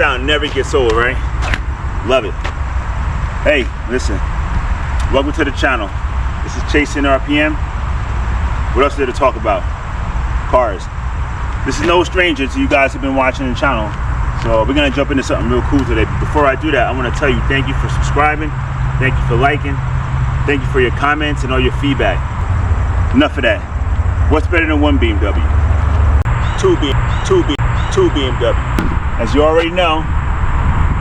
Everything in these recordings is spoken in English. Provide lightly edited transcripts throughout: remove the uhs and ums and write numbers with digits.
sound never gets old, right? Love it. Hey, listen. Welcome to the channel. This is Chasing RPM. What else is there to talk about? Cars. This is no stranger to you guys who've been watching the channel. So we're gonna jump into something real cool today. But before I do that, I want to tell you thank you for subscribing, thank you for liking, thank you for your comments and all your feedback. Enough of that. What's better than one BMW? Two BMW. As you already know,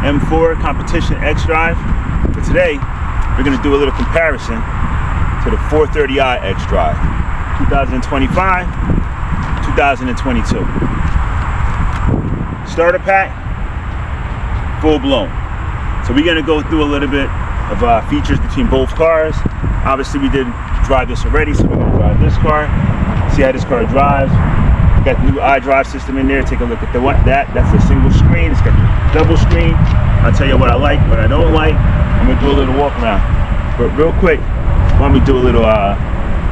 M4 competition xDrive. But today, we're gonna do a little comparison to the 430i xDrive, 2025, 2022. Starter pack, full blown. So we're gonna go through a little bit of features between both cars. Obviously we did drive this already, so we're gonna drive this car, see how this car drives. We got the new iDrive system in there. Take a look at that's a single screen. It's got the double screen. I'll tell you what I like, what I don't like. I'm gonna do a little walk around. But real quick, why don't we do a little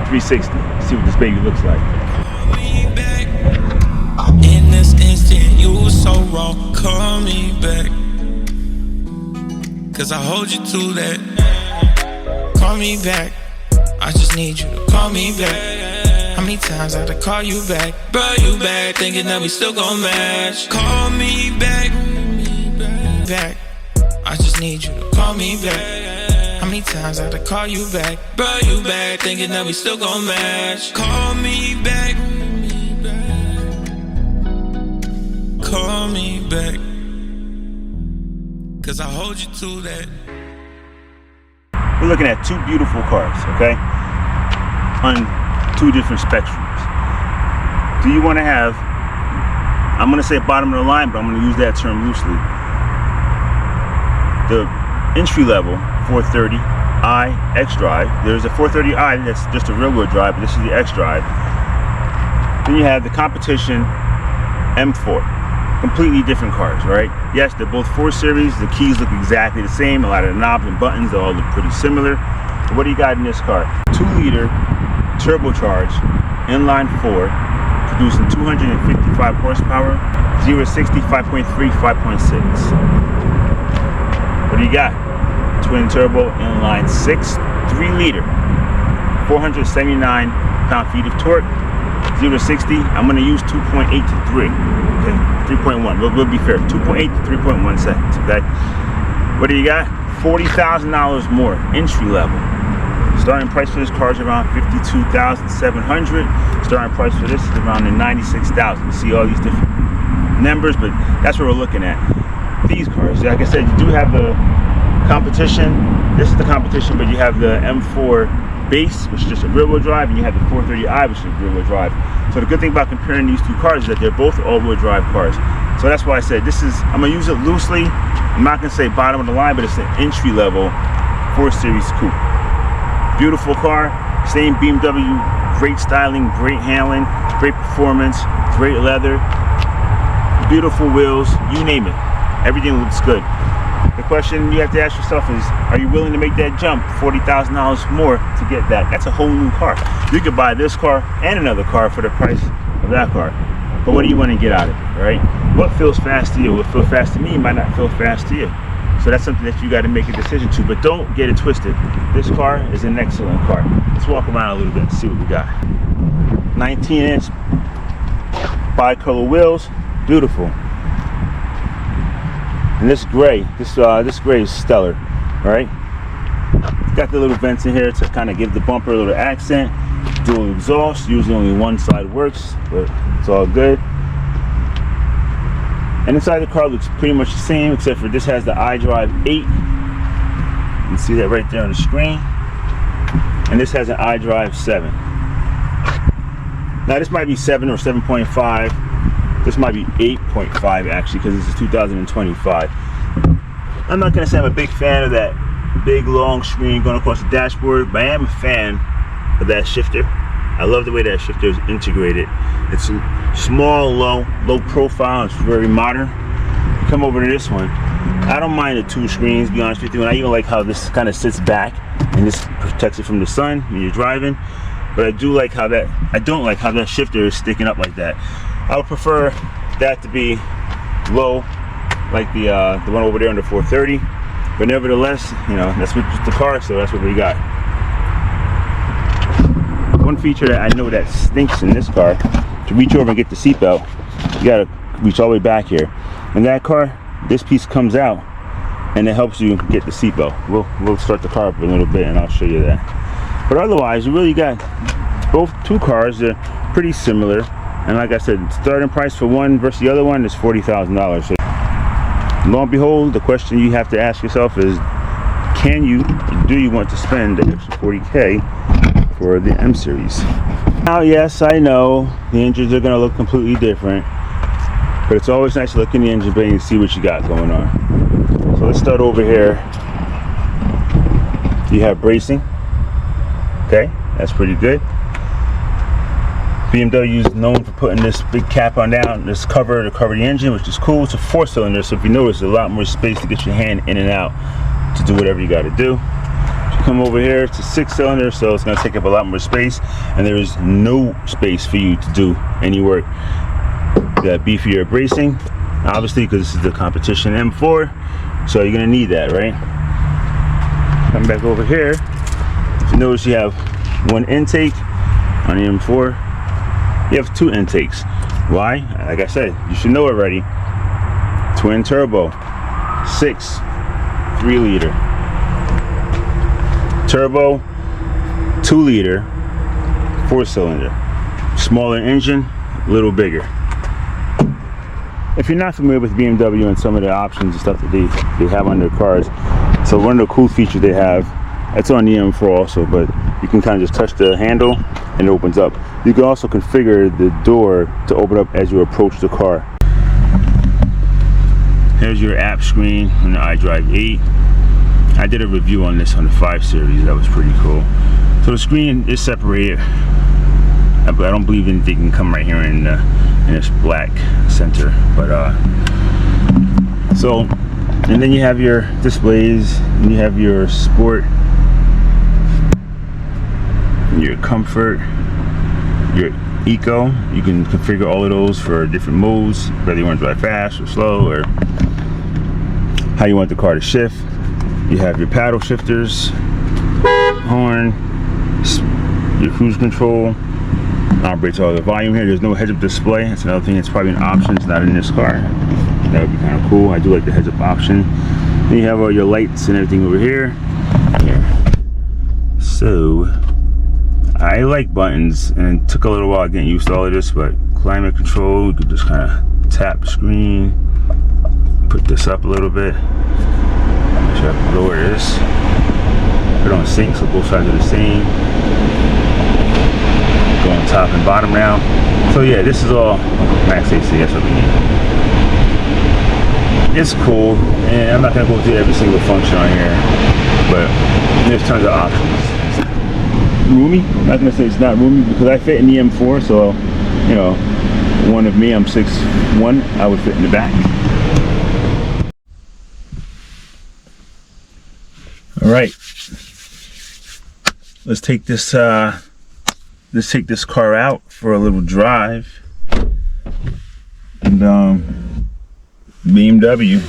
360, see what this baby looks like. In this instant, you were so wrong. Call me back, cause I hold you to that. Call me back, I just need you to call me back. How many times I had to call you back? Bro, you back, thinking that we still gon' match. Call me back, I just need you to call me back. How many times I had to call you back? Bro, you back, thinking that we still gon' match. Call me back, call me back, cause I hold you to that. We're looking at two beautiful cars, okay? On two different spectrums. Do you want to have, I'm going to say bottom of the line, but I'm going to use that term loosely, the entry level 430i xDrive. There's a 430i that's just a rear wheel drive, but this is the xDrive. Then you have the competition M4. Completely different cars, right? Yes, they're both 4 Series. The keys look exactly the same. A lot of the knobs and buttons, they all look pretty similar. But what do you got in this car? 2-liter turbocharged inline 4, producing 255 horsepower, 0-60, 5.3, 5.6. What do you got? Twin turbo inline 6, 3-liter, 479 pound-feet of torque, 0-60. I'm going to use 2.8 to 3. Okay, 3.1. We'll be fair. 2.8 to 3.1 seconds. Okay. What do you got? $40,000 more entry level. Starting price for this car is around $52,700. Starting price for this is around the $96,000. You see all these different numbers, but that's what we're looking at. These cars, like I said, you do have the competition. This is the competition, but you have the M4 base, which is just a rear-wheel drive, and you have the 430i, which is a rear-wheel drive. So the good thing about comparing these two cars is that they're both all-wheel drive cars. So that's why I said this is, I'm gonna use it loosely. I'm not gonna say bottom of the line, but it's an entry-level 4 Series coupe. Beautiful car, same BMW, great styling, great handling, great performance, great leather, beautiful wheels, you name it. Everything looks good. The question you have to ask yourself is, are you willing to make that jump, $40,000 more to get that? That's a whole new car. You could buy this car and another car for the price of that car. But what do you want to get out of it, right? What feels fast to you? What feels fast to me might not feel fast to you. So that's something that you got to make a decision to. But don't get it twisted. This car is an excellent car. Let's walk around a little bit and see what we got. 19-inch bicolor wheels, beautiful. And this gray is stellar, right? Got the little vents in here to kind of give the bumper a little accent. Dual exhaust, usually only one side works, but it's all good. And inside the car looks pretty much the same, except for this has the iDrive 8. You can see that right there on the screen. And this has an iDrive 7. Now this might be 7 or 7.5. This might be 8.5 actually, because this is 2025. I'm not gonna say I'm a big fan of that big long screen going across the dashboard, but I am a fan of that shifter. I love the way that shifter is integrated. It's small, low profile. It's very modern. Come over to this one. I don't mind the 2 screens, to be honest with you, and I even like how this kind of sits back and this protects it from the sun when you're driving. But I don't like how that shifter is sticking up like that. I would prefer that to be low like the one over there under 430. But nevertheless, you know, that's what the car, so that's what we got. One feature that I know that stinks in this car, to reach over and get the seatbelt, you gotta reach all the way back here. In that car, this piece comes out and it helps you get the seatbelt. We'll start the car up a little bit and I'll show you that. But otherwise, you really got both two cars. They're pretty similar. And like I said, starting price for one versus the other one is $40,000. So lo and behold, the question you have to ask yourself is, do you want to spend the extra $40K for the M Series? Now, yes, I know the engines are going to look completely different, but it's always nice to look in the engine bay and see what you got going on. So let's start over here. You have bracing. Okay, that's pretty good. BMW is known for putting this big cap on down, this cover to cover the engine, which is cool. It's a 4-cylinder, so if you notice, there's a lot more space to get your hand in and out to do whatever you got to do. If you come over here, it's a 6-cylinder, so it's going to take up a lot more space, and there is no space for you to do any work. You got beefier bracing, obviously, because this is the competition M4, so you're going to need that, right? Come back over here. If you notice, you have one intake on the M4. You have two intakes. Why? Like I said, you should know already. Twin turbo, 3-liter. Turbo, 2-liter, 4-cylinder. Smaller engine, a little bigger. If you're not familiar with BMW and some of the options and stuff that they have on their cars, so one of the cool features they have, it's on the M4 also, but you can kind of just touch the handle and it opens up. You can also configure the door to open up as you approach the car. Here's your app screen on the iDrive 8. I did a review on this on the 5 Series. That was pretty cool. So the screen is separated. I don't believe anything can come right here in this black center. But so, and then you have your displays, and you have your sport, your comfort, your eco. You can configure all of those for different modes, whether you want to drive fast or slow, or how you want the car to shift. You have your paddle shifters, horn, your cruise control, operates all the volume here. There's no heads-up display. That's another thing that's probably an option. It's not in this car. That would be kind of cool. I do like the heads-up option. Then you have all your lights and everything over here. So I like buttons, and it took a little while getting used to all of this, but climate control, you could just kind of tap the screen, put this up a little bit. Make sure I can lower this. Put it on sync so both sides are the same. Go on top and bottom now. So yeah, this is all max AC. That's what we need. It's cool, and I'm not gonna go through every single function on here, but there's tons of options. Roomy. I'm not gonna say it's not roomy because I fit in the M4, so you know, one of me, I'm 6'1", I would fit in the back. All right, let's take this car out for a little drive. And BMW,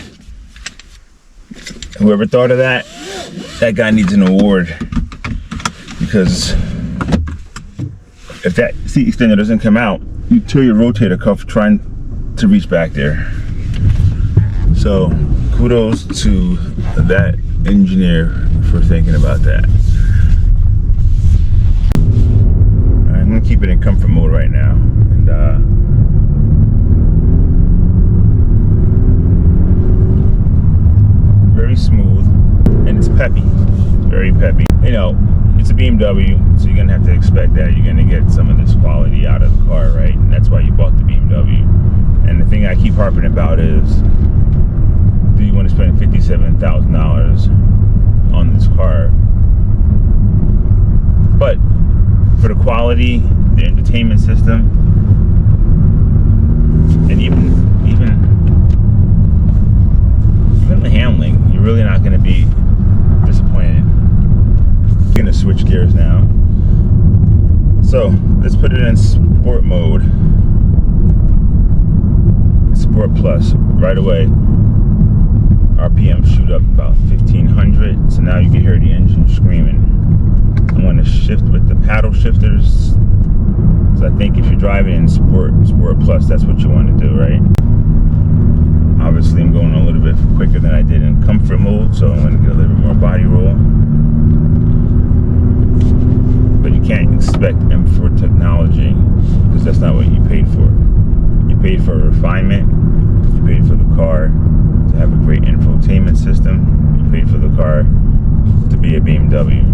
whoever thought of that guy needs an award, because if that seat extender doesn't come out, you tear your rotator cuff trying to reach back there. So kudos to that engineer for thinking about that. Right, I'm gonna keep it in comfort mode right now, and very smooth, and it's peppy. It's very peppy. You know, it's a BMW, so you're gonna have to expect that. You're gonna get some of this quality out of the car, right? And that's why you bought the BMW. And the thing I keep harping about is, do you want to spend $57,000 on this car? But for the quality, the entertainment system, and even the handling, you're really not going to be disappointed. I'm going to switch gears now. So let's put it in sport mode. Sport Plus right away. RPM shoot up about 1500. So now you can hear the engine screaming. I'm going to shift with the paddle shifters. So I think if you're driving in Sport Plus, that's what you want to do, right? Obviously, I'm going a little bit quicker than I did in Comfort mode, so I'm going to get a little bit more body roll. But you can't expect M4 technology, because that's not what you paid for. You paid for refinement. You paid for the car to have a great infotainment system. You paid for the car to be a BMW.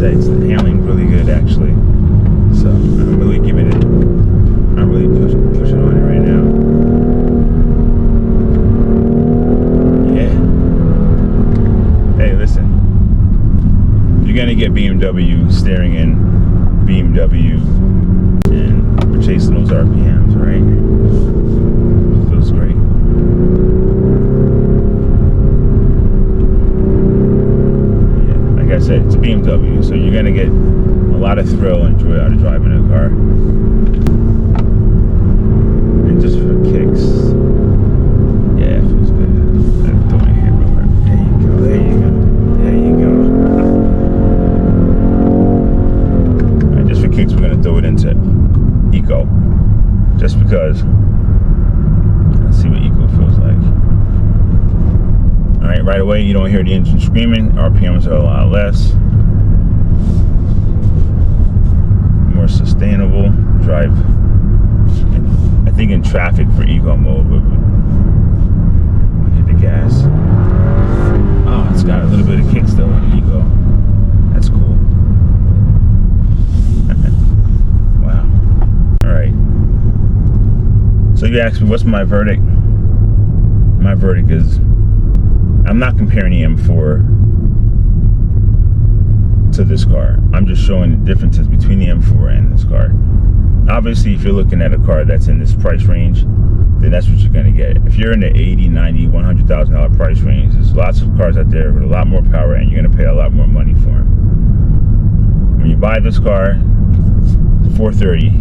It's handling really good, actually. So I'm really giving it. I'm really pushing on it right now. Yeah. Hey, listen. You're gonna get BMW steering in BMW, and we're chasing those RPMs, right? It feels great. Like I said, it's a BMW, so you're gonna get a lot of thrill and joy out of driving a car. And just for kicks, yeah, it feels good. I'm doing it here, brother. There you go, there you go, there you go. Alright, just for kicks, we're gonna throw it into Eco. Just because. Let's see what Eco feels like. Alright, right away you don't hear the engine screaming. RPMs are a lot less. More sustainable. Drive, I think, in traffic for Eco mode, but hit the gas. Oh, it's got a little bit of kick still on Eco. That's cool. Wow. Alright. So you asked me, what's my verdict? My verdict is, I'm not comparing the M4 to this car. I'm just showing the differences between the M4 and this car. Obviously, if you're looking at a car that's in this price range, then that's what you're going to get. If you're in the $80,000, $90,000, $100,000 price range, there's lots of cars out there with a lot more power, and you're going to pay a lot more money for them. When you buy this car, $430,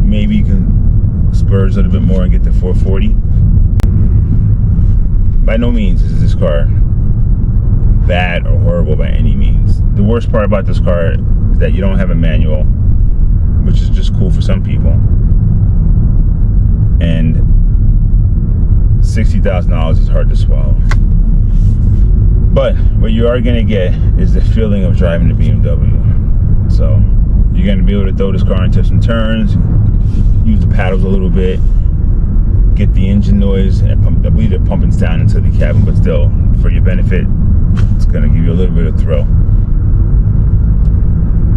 maybe you can splurge a little bit more and get to $440. By no means is this car bad or horrible by any means. The worst part about this car is that you don't have a manual, which is just cool for some people. And $60,000 is hard to swallow. But what you are going to get is the feeling of driving the BMW. So you're going to be able to throw this car into some turns, use the paddles a little bit, get the engine noise, and I believe they're pumping down into the cabin, but still, for your benefit, it's going to give you a little bit of thrill.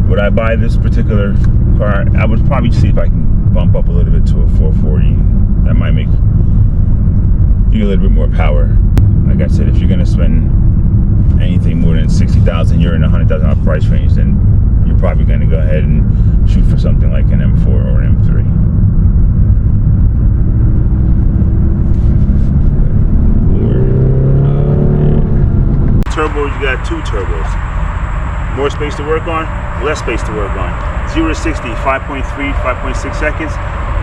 Would I buy this particular car? I would probably see if I can bump up a little bit to a 440. That might make you a little bit more power. Like I said, if you're going to spend anything more than $60,000, you're in a $100,000 price range, then you're probably going to go ahead and shoot for something like an M4 or an M3. Turbos, you got two turbos. More space to work on, less space to work on. 0 to 60, 5.3, 5.6 seconds.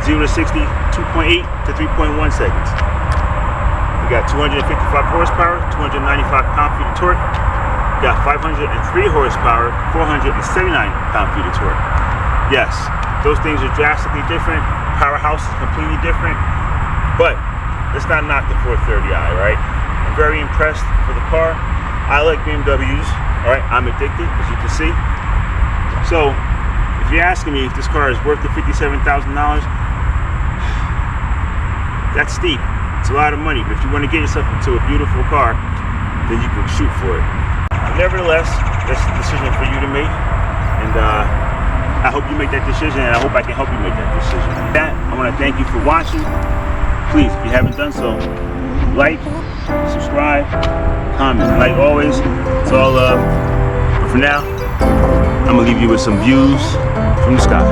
0 to 60, 2.8 to 3.1 seconds. We got 255 horsepower, 295 pound-feet of torque. We got 503 horsepower, 479 pound-feet of torque. Yes, those things are drastically different. Powerhouse is completely different. But let's not knock the 430i, right? I'm very impressed with the car. I like BMWs, all right? I'm addicted, as you can see. So, if you're asking me if this car is worth the $57,000, that's steep. It's a lot of money, but if you want to get yourself into a beautiful car, then you can shoot for it. Nevertheless, that's a decision for you to make, and I hope you make that decision, and I hope I can help you make that decision. With that, I want to thank you for watching. Please, if you haven't done so, like, subscribe, comment. Like always, it's all love. But for now, I'm gonna leave you with some views from the sky.